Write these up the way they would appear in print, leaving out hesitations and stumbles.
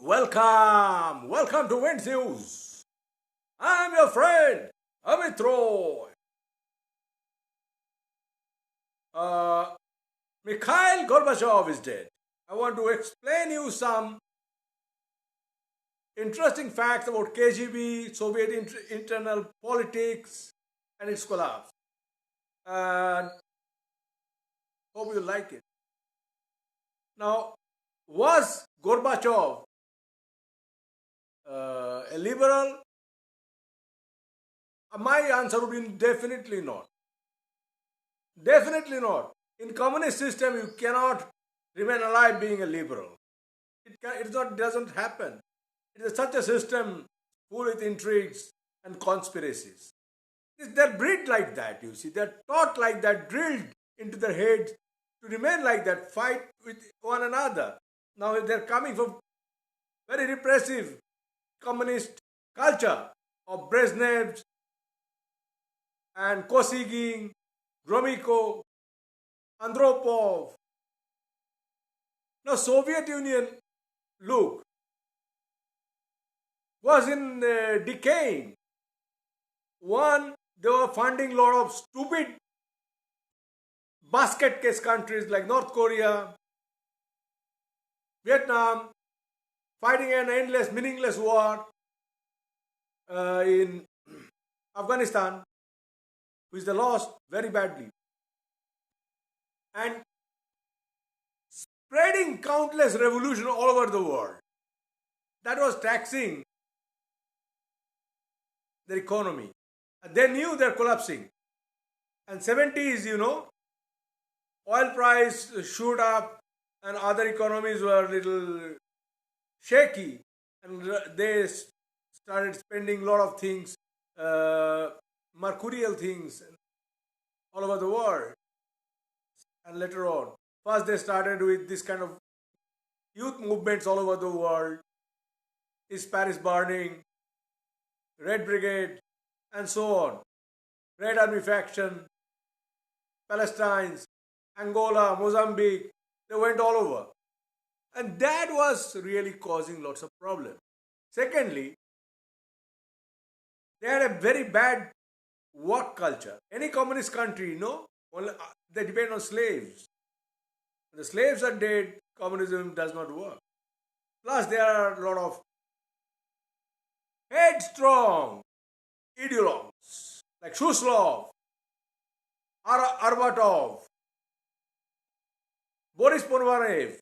Welcome to Wind News. I'm your friend, Amit Roy. Uh, Mikhail Gorbachev is dead. I want to explain you some interesting facts about KGB, Soviet internal politics, and its collapse. And hope you like it. Now, was Gorbachev a liberal? My answer would be definitely not. Definitely not. In communist system, you cannot remain alive being a liberal. Doesn't happen. It is such a system full with intrigues and conspiracies. They're bred like that, you see. They're taught like that, drilled into their heads to remain like that, fight with one another. Now they're coming from very repressive communist culture of Brezhnev and Kosygin, Gromyko, Andropov. Now Soviet Union, look, was in decaying. One, they were funding a lot of stupid basket case countries like North Korea, Vietnam, fighting an endless, meaningless war in Afghanistan, which they lost very badly. And spreading countless revolutions all over the world. That was taxing their economy. They knew they're collapsing. And 70s, oil price shoot up and other economies were a little shaky. And they started spending a lot of things, mercurial things all over the world. And later on, first they started with this kind of youth movements all over the world. Is Paris burning? Red Brigade, and so on. Red Army faction, Palestine, Angola, Mozambique, they went all over. And that was really causing lots of problems. Secondly, they had a very bad work culture. Any communist country, they depend on slaves. When the slaves are dead, communism does not work. Plus, there are a lot of headstrong ideologues like Shuslov, Arbatov, Boris Ponomarev.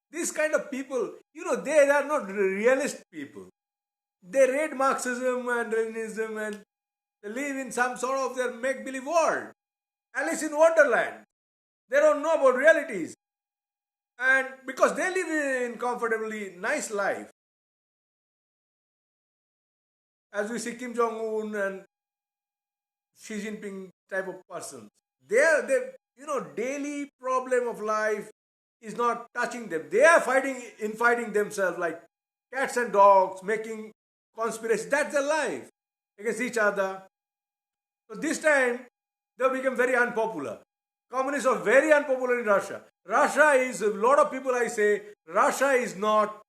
These kind of people, they are not realist people. They read Marxism and Leninism and they live in some sort of their make-believe world. Alice in Wonderland. They don't know about realities. And because they live in comfortably nice life, as we see Kim Jong-un and Xi Jinping type of persons, their daily problem of life is not touching them. They are fighting themselves like cats and dogs, making conspiracies. That's their life against each other. So this time, they become very unpopular. Communists are very unpopular in Russia. Russia is, a lot of people I say, Russia is not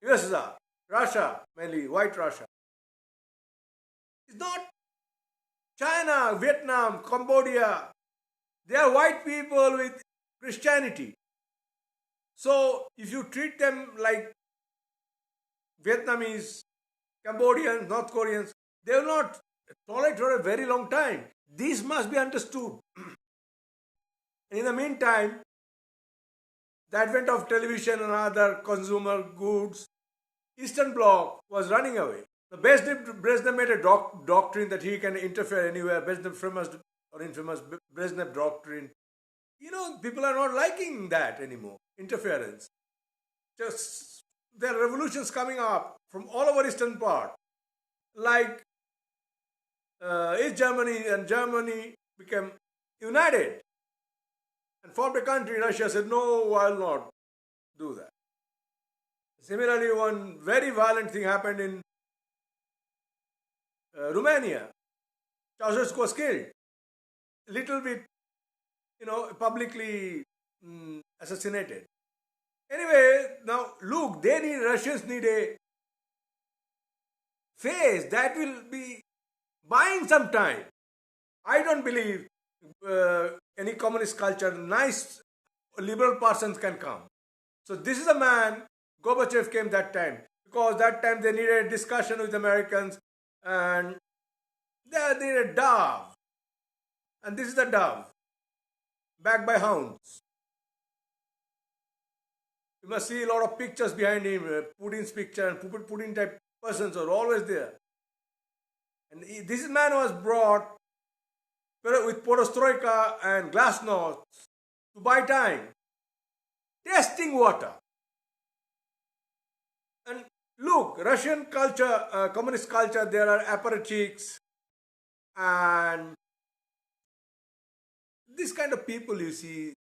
USSR. Russia, mainly white Russia. It's not China, Vietnam, Cambodia. They are white people with Christianity. So if you treat them like Vietnamese, Cambodians, North Koreans, they will not tolerate for a very long time. This must be understood. In the meantime, the advent of television and other consumer goods, Eastern Bloc was running away. The Brezhnev made a doctrine that he can interfere anywhere. Brezhnev infamous Brezhnev doctrine. People are not liking that anymore. Interference. Just there are revolutions coming up from all over Eastern part. Like East Germany and Germany became united and formed a country. Russia said, no, I will not do that. Similarly, one very violent thing happened in Romania. Ceausescu was killed. A little bit, publicly assassinated. Anyway, now look, Russians need a phase that will be buying some time. I don't believe any communist culture, nice liberal persons can come. So this is a man, Gorbachev came that time because that time they needed a discussion with Americans and they needed dove. And this is the dove, backed by hounds. You must see a lot of pictures behind him, Putin's picture and Putin type persons are always there. And this man was brought with perestroika and glasnost to buy time, testing water. And look, Russian culture, communist culture, there are apparatchiks and this kind of people you see,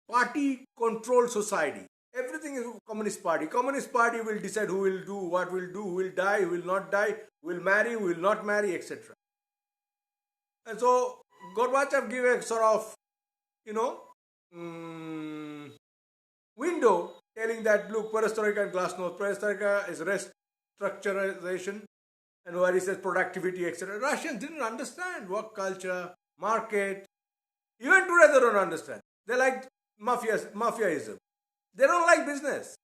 party controlled society. Everything is communist party. Communist party will decide who will do, what will do, who will die, who will not die, who will marry, who will not marry, etc. And so Gorbachev gave a sort of, window telling that, look, perestroika and glasnost. Perestroika is restructurization and where he says productivity, etc. Russians didn't understand work culture, market. Even today they don't understand. They like mafiaism. They don't like business.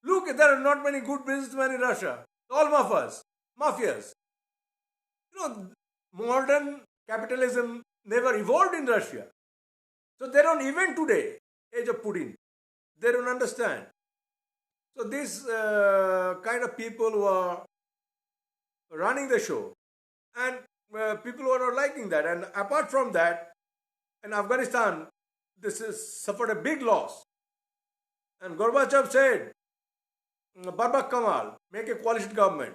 Look, there are not many good businessmen in Russia. All mafias. Modern capitalism never evolved in Russia. So they don't, even today, age of Putin, they don't understand. So these kind of people who are running the show and people who are not liking that. And apart from that, in Afghanistan, this has suffered a big loss. And Gorbachev said, Barbak Kamal, make a coalition government.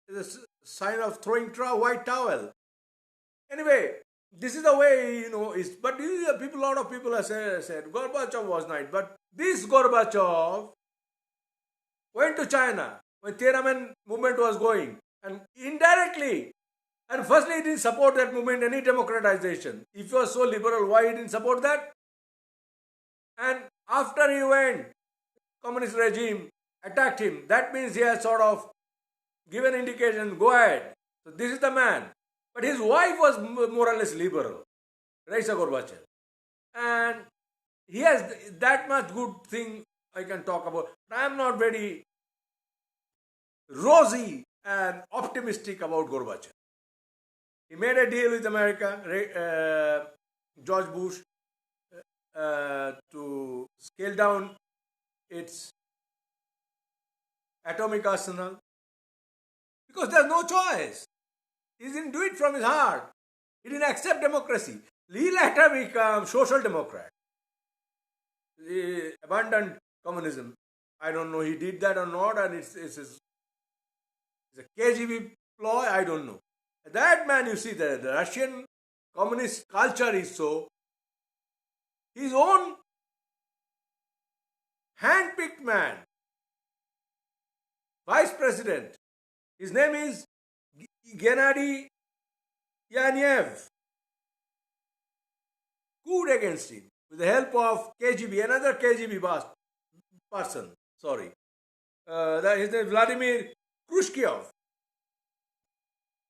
It's a sign of throwing white towel. Anyway, this is the way, but a lot of people have said Gorbachev was nice. But this Gorbachev went to China when Tiananmen movement was going. And indirectly, and firstly, he didn't support that movement, any democratization. If he was so liberal, why he didn't support that? And after he went, communist regime attacked him. That means he has sort of given indication, go ahead. So this is the man. But his wife was more or less liberal, Raisa Gorbachev. And he has that much good thing I can talk about. But I am not very rosy and optimistic about Gorbachev. He made a deal with America, George Bush, to scale down its atomic arsenal because there's no choice. He didn't do it from his heart. He didn't accept democracy. He later became social democrat. He abandoned communism. I don't know he did that or not, and it's a KGB ploy, I don't know. That man, you see, the Russian communist culture is so. His own hand-picked man, vice president, his name is Gennady Yanev, coup against him with the help of KGB, another KGB person, sorry. His name is Vladimir Khrushchev.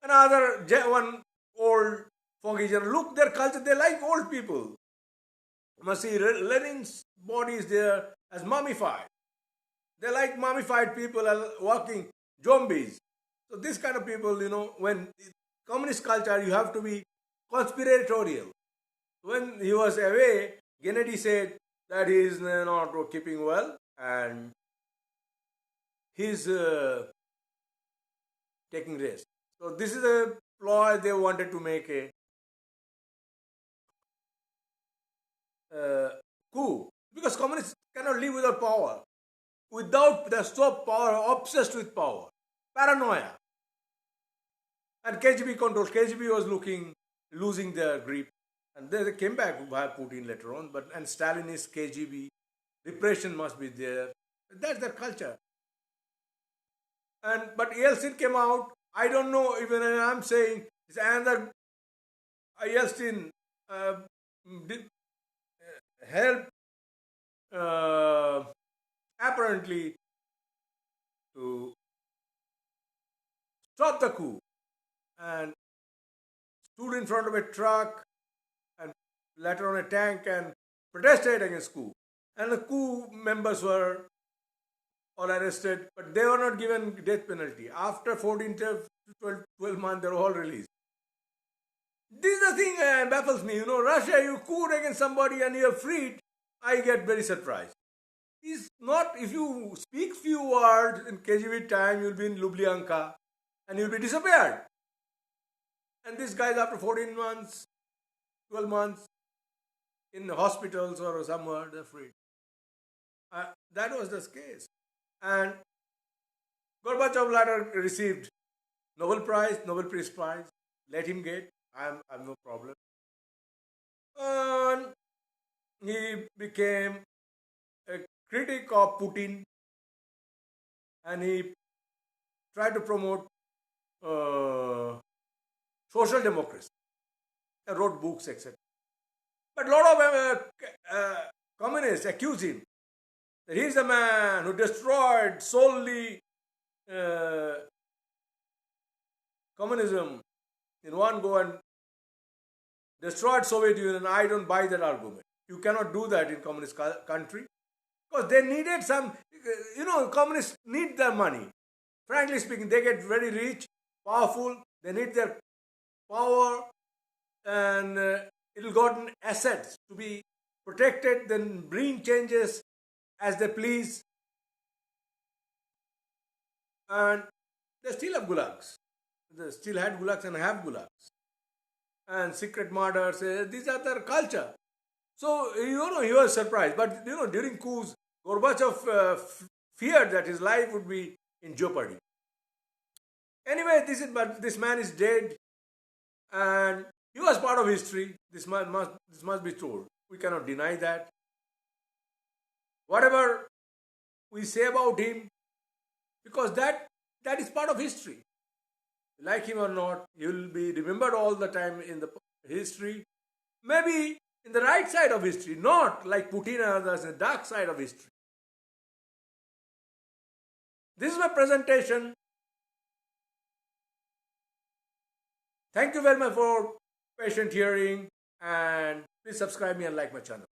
Another one old foggy general. Look, their culture, they like old people. You must see Lenin's body is there as mummified. They like mummified people as walking zombies. So this kind of people, when communist culture, you have to be conspiratorial. When he was away, Gennady said that he is not keeping well and he's taking rest. So this is a ploy they wanted to make a coup. Because communists cannot live without power. They're so power, obsessed with power. Paranoia. And KGB control. KGB was losing their grip. And they came back via Putin later on. And Stalinist KGB. Repression must be there. That's their culture. But Yeltsin came out. I don't know, even I'm saying, it's another Yeltsin helped apparently to stop the coup and stood in front of a truck and later on a tank and protested against coup. And the coup members were all arrested, but they were not given death penalty. After 14 to 12 months, they were all released. This is the thing baffles me. Russia, you coup against somebody and you're freed. I get very surprised. It's not, if you speak few words in KGB time, you'll be in Lubyanka and you'll be disappeared. And these guys, after 14 months, 12 months, in hospitals or somewhere, they're free. That was the case. And Gorbachev later received Nobel Peace Prize. Let him get. I have no problem. And he became a critic of Putin, and he tried to promote social democracy. He wrote books, etc. But a lot of communists accuse him that he's the man who destroyed solely communism in one go and destroyed Soviet Union. I don't buy that argument. You cannot do that in communist country because they needed some, communists need their money. Frankly speaking, they get very rich, powerful, they need their power and it'll gotten assets to be protected, then bring changes as they please. And they still have gulags. They still had gulags and have gulags. And secret murders, these are their culture. So, he was surprised. But, during coups, Gorbachev feared that his life would be in jeopardy. Anyway, this man is dead. And he was part of history. This must be told. We cannot deny that. Whatever we say about him, because that is part of history. Like him or not, he will be remembered all the time in the history. Maybe in the right side of history, not like Putin and others, the dark side of history. This is my presentation. Thank you very much for patient hearing, and please subscribe me and like my channel.